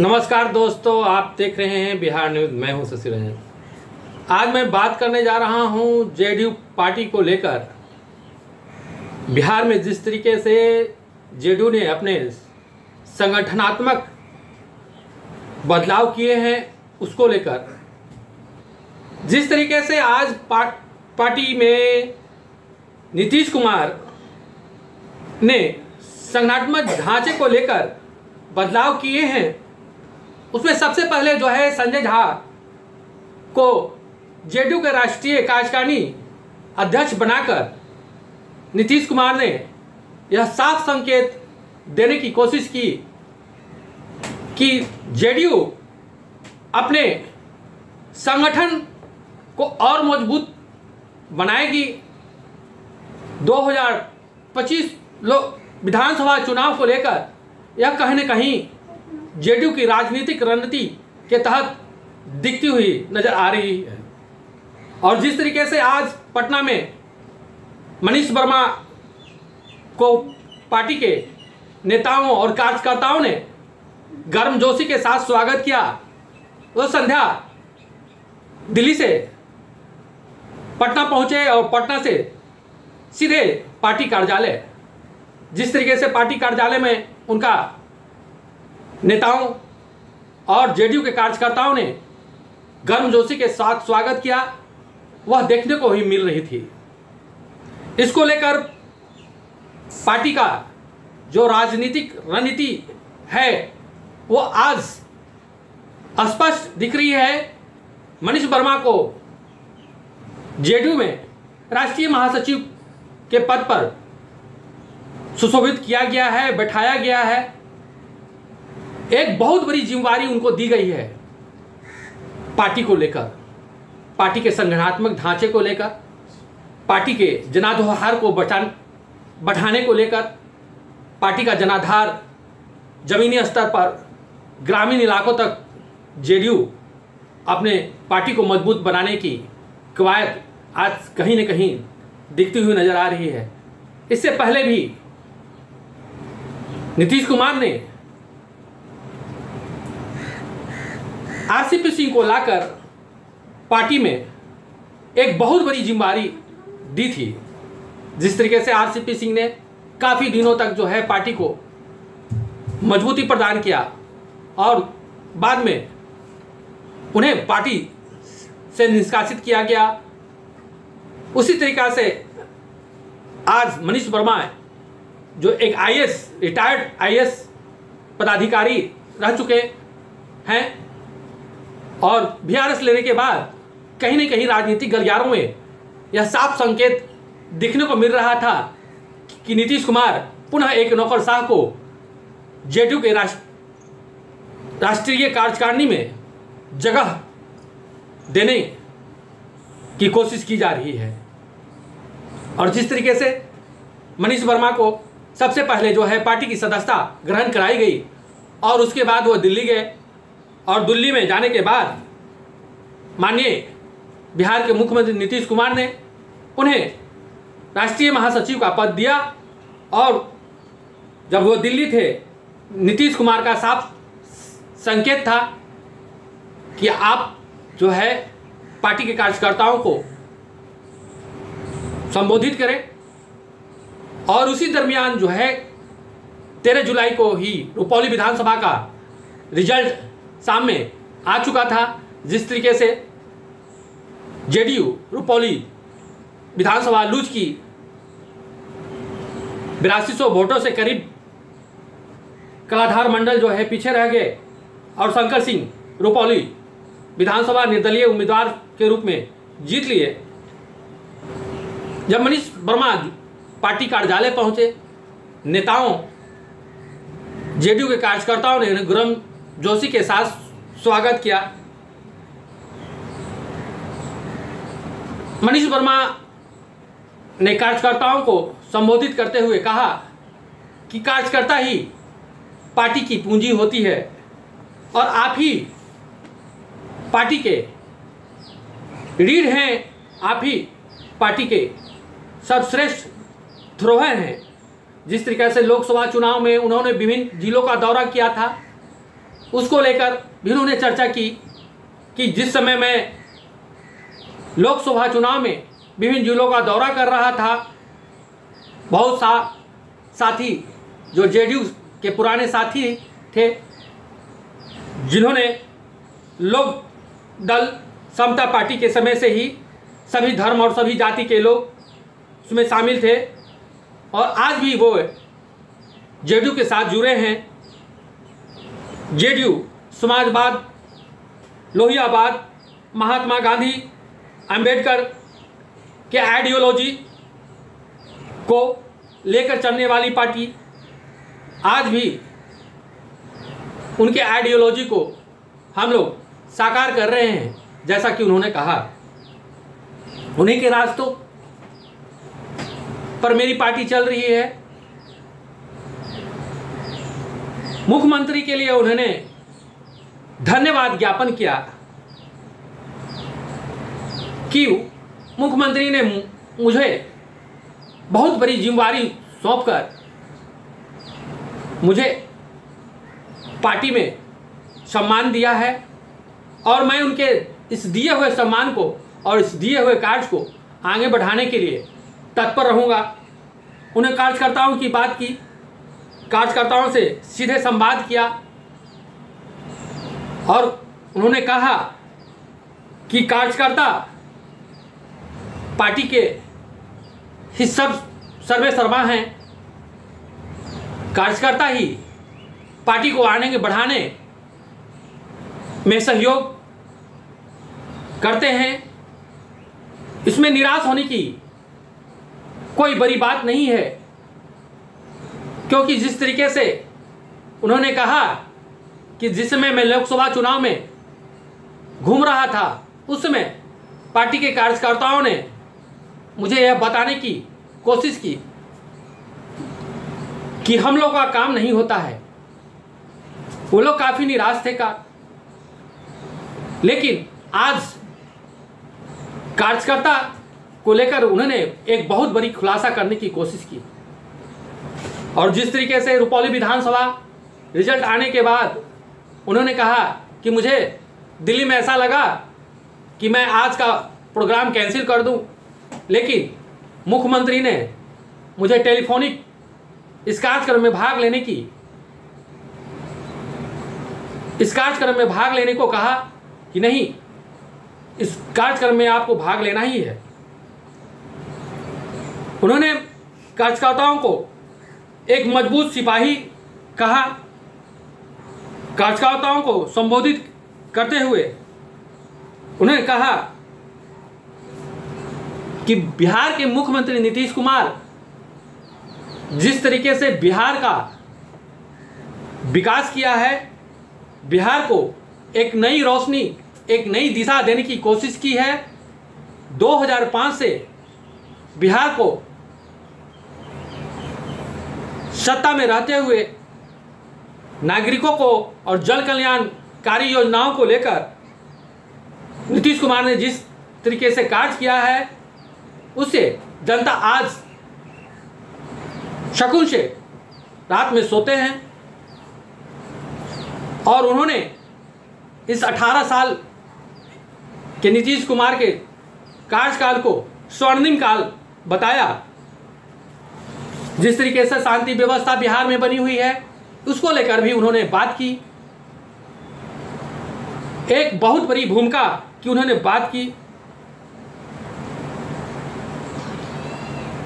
नमस्कार दोस्तों, आप देख रहे हैं बिहार न्यूज़। मैं हूं शशि रंजन। आज मैं बात करने जा रहा हूं जेडीयू पार्टी को लेकर। बिहार में जिस तरीके से जेडीयू ने अपने संगठनात्मक बदलाव किए हैं उसको लेकर, जिस तरीके से आज पार्टी में नीतीश कुमार ने संगठनात्मक ढांचे को लेकर बदलाव किए हैं, उसमें सबसे पहले जो है संजय झा को जेडीयू के राष्ट्रीय कार्यकारिणी अध्यक्ष बनाकर नीतीश कुमार ने यह साफ संकेत देने की कोशिश की कि जेडीयू अपने संगठन को और मजबूत बनाएगी। 2025 विधानसभा चुनाव को लेकर यह कहीं न कहीं जेडीयू की राजनीतिक रणनीति के तहत दिखती हुई नजर आ रही है। और जिस तरीके से आज पटना में मनीष वर्मा को पार्टी के नेताओं और कार्यकर्ताओं ने गर्मजोशी के साथ स्वागत किया, वो संध्या दिल्ली से पटना पहुंचे और पटना से सीधे पार्टी कार्यालय, जिस तरीके से पार्टी कार्यालय में उनका नेताओं और जेडीयू के कार्यकर्ताओं ने गर्मजोशी के साथ स्वागत किया, वह देखने को ही मिल रही थी। इसको लेकर पार्टी का जो राजनीतिक रणनीति है वो आज स्पष्ट दिख रही है। मनीष वर्मा को जेडीयू में राष्ट्रीय महासचिव के पद पर सुशोभित किया गया है, बैठाया गया है। एक बहुत बड़ी जिम्मेदारी उनको दी गई है पार्टी को लेकर, पार्टी के संगठनात्मक ढांचे को लेकर, पार्टी के जनाधार को बढ़ाने को लेकर। पार्टी का जनाधार जमीनी स्तर पर ग्रामीण इलाकों तक जेडीयू अपने पार्टी को मजबूत बनाने की कवायद आज कहीं न कहीं दिखती हुई नजर आ रही है। इससे पहले भी नीतीश कुमार ने आरसीपी सिंह को लाकर पार्टी में एक बहुत बड़ी जिम्मेदारी दी थी। जिस तरीके से आरसीपी सिंह ने काफ़ी दिनों तक जो है पार्टी को मजबूती प्रदान किया और बाद में उन्हें पार्टी से निष्कासित किया गया, उसी तरीक़ा से आज मनीष वर्मा जो एक आईएएस रिटायर्ड आईएएस पदाधिकारी रह चुके हैं और वीआरएस लेने के बाद कहीं न कहीं राजनीतिक गलियारों में यह साफ संकेत दिखने को मिल रहा था कि नीतीश कुमार पुनः एक नौकरशाह को जेडीयू के राष्ट्रीय कार्यकारिणी में जगह देने की कोशिश की जा रही है। और जिस तरीके से मनीष वर्मा को सबसे पहले जो है पार्टी की सदस्यता ग्रहण कराई गई और उसके बाद वो दिल्ली गए और दिल्ली में जाने के बाद माननीय बिहार के मुख्यमंत्री नीतीश कुमार ने उन्हें राष्ट्रीय महासचिव का पद दिया। और जब वो दिल्ली थे, नीतीश कुमार का साफ संकेत था कि आप जो है पार्टी के कार्यकर्ताओं को संबोधित करें। और उसी दरमियान जो है 13 जुलाई को ही रुपौली विधानसभा का रिजल्ट सामने आ चुका था। जिस तरीके से जेडीयू रुपौली विधानसभा लूज की 8200 वोटों से करीब कलाधार मंडल जो है पीछे रह गए और शंकर सिंह रुपौली विधानसभा निर्दलीय उम्मीदवार के रूप में जीत लिए। जब मनीष वर्मा पार्टी कार्यालय पहुंचे, नेताओं जेडीयू के कार्यकर्ताओं ने गर्म जोशी के साथ स्वागत किया। मनीष वर्मा ने कार्यकर्ताओं को संबोधित करते हुए कहा कि कार्यकर्ता ही पार्टी की पूंजी होती है और आप ही पार्टी के रीढ़ हैं, आप ही पार्टी के सर्वश्रेष्ठ धरोहर हैं। जिस तरीके से लोकसभा चुनाव में उन्होंने विभिन्न जिलों का दौरा किया था उसको लेकर भी उन्होंने चर्चा की कि जिस समय मैं लोकसभा चुनाव में विभिन्न जिलों का दौरा कर रहा था, बहुत साथी जो जेडीयू के पुराने साथी थे, जिन्होंने लोक दल समता पार्टी के समय से ही सभी धर्म और सभी जाति के लोग उसमें शामिल थे और आज भी वो जेडीयू के साथ जुड़े हैं। जेडीयू समाजवाद, लोहियावाद, महात्मा गांधी, अंबेडकर के आइडियोलॉजी को लेकर चलने वाली पार्टी आज भी उनके आइडियोलॉजी को हम लोग साकार कर रहे हैं। जैसा कि उन्होंने कहा, उन्हीं के रास्तों पर मेरी पार्टी चल रही है। मुख्यमंत्री के लिए उन्होंने धन्यवाद ज्ञापन किया कि मुख्यमंत्री ने मुझे बहुत बड़ी जिम्मेदारी सौंपकर मुझे पार्टी में सम्मान दिया है और मैं उनके इस दिए हुए सम्मान को और इस दिए हुए कार्य को आगे बढ़ाने के लिए तत्पर रहूँगा। उन्हें कार्यकर्ताओं की बात की, कार्यकर्ताओं से सीधे संवाद किया और उन्होंने कहा कि कार्यकर्ता पार्टी के ही सर्वे सर्वा हैं। कार्यकर्ता ही पार्टी को आगे बढ़ाने में सहयोग करते हैं। इसमें निराश होने की कोई बड़ी बात नहीं है, क्योंकि जिस तरीके से उन्होंने कहा कि जिस समय मैं लोकसभा चुनाव में घूम रहा था, उस समय पार्टी के कार्यकर्ताओं ने मुझे यह बताने की कोशिश की कि हम लोग का काम नहीं होता है। वो लोग काफ़ी निराश थे लेकिन आज कार्यकर्ता को लेकर उन्होंने एक बहुत बड़ी खुलासा करने की कोशिश की और जिस तरीके से रुपौली विधानसभा रिजल्ट आने के बाद उन्होंने कहा कि मुझे दिल्ली में ऐसा लगा कि मैं आज का प्रोग्राम कैंसिल कर दूं, लेकिन मुख्यमंत्री ने मुझे टेलीफोनिक इस कार्यक्रम में भाग लेने को कहा कि नहीं, इस कार्यक्रम में आपको भाग लेना ही है। उन्होंने कार्यकर्ताओं को एक मजबूत सिपाही कहा। कार्यकर्ताओं को संबोधित करते हुए उन्होंने कहा कि बिहार के मुख्यमंत्री नीतीश कुमार जिस तरीके से बिहार का विकास किया है, बिहार को एक नई रोशनी, एक नई दिशा देने की कोशिश की है। 2005 से बिहार को सत्ता में रहते हुए नागरिकों को और जन कल्याणकारी योजनाओं को लेकर नीतीश कुमार ने जिस तरीके से कार्य किया है, उससे जनता आज शकुन से रात में सोते हैं और उन्होंने इस 18 साल के नीतीश कुमार के कार्यकाल को स्वर्णिम काल बताया। जिस तरीके से शांति व्यवस्था बिहार में बनी हुई है, उसको लेकर भी उन्होंने बात की। एक बहुत बड़ी भूमिका की उन्होंने बात की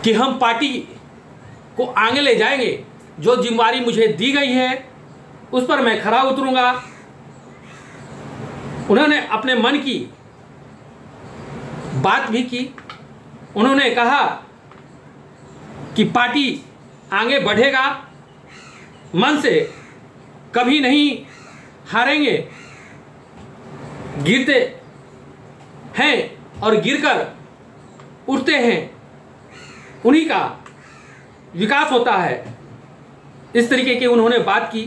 कि हम पार्टी को आगे ले जाएंगे, जो जिम्मेदारी मुझे दी गई है उस पर मैं खरा उतरूंगा। उन्होंने अपने मन की बात भी की। उन्होंने कहा कि पार्टी आगे बढ़ेगा, मन से कभी नहीं हारेंगे, गिरते हैं और गिरकर उठते हैं, उन्हीं का विकास होता है। इस तरीके की उन्होंने बात की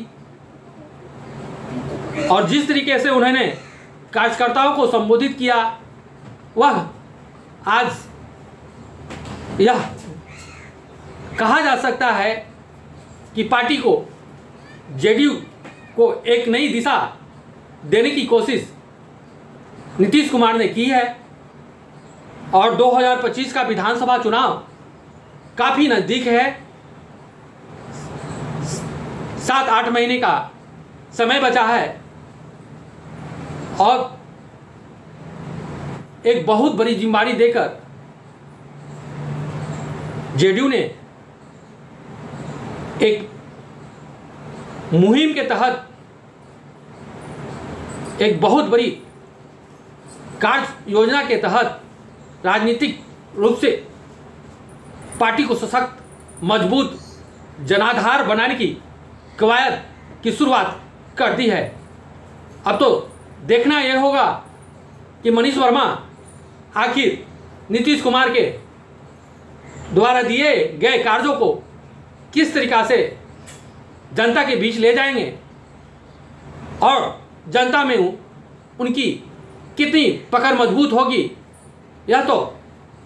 और जिस तरीके से उन्होंने कार्यकर्ताओं को संबोधित किया, वह आज यह कहा जा सकता है कि पार्टी को जेडीयू को एक नई दिशा देने की कोशिश नीतीश कुमार ने की है। और 2025 का विधानसभा चुनाव काफ़ी नज़दीक है। 7-8 महीने का समय बचा है और एक बहुत बड़ी जिम्मेदारी देकर जेडीयू ने एक मुहिम के तहत एक बहुत बड़ी कार्य योजना के तहत राजनीतिक रूप से पार्टी को सशक्त, मजबूत जनाधार बनाने की कवायद की शुरुआत कर दी है। अब तो देखना यह होगा कि मनीष वर्मा आखिर नीतीश कुमार के द्वारा दिए गए कार्यों को किस तरीक़ा से जनता के बीच ले जाएंगे और जनता में उनकी कितनी पकड़ मजबूत होगी, यह तो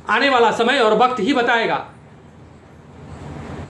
आने वाला समय और वक्त ही बताएगा।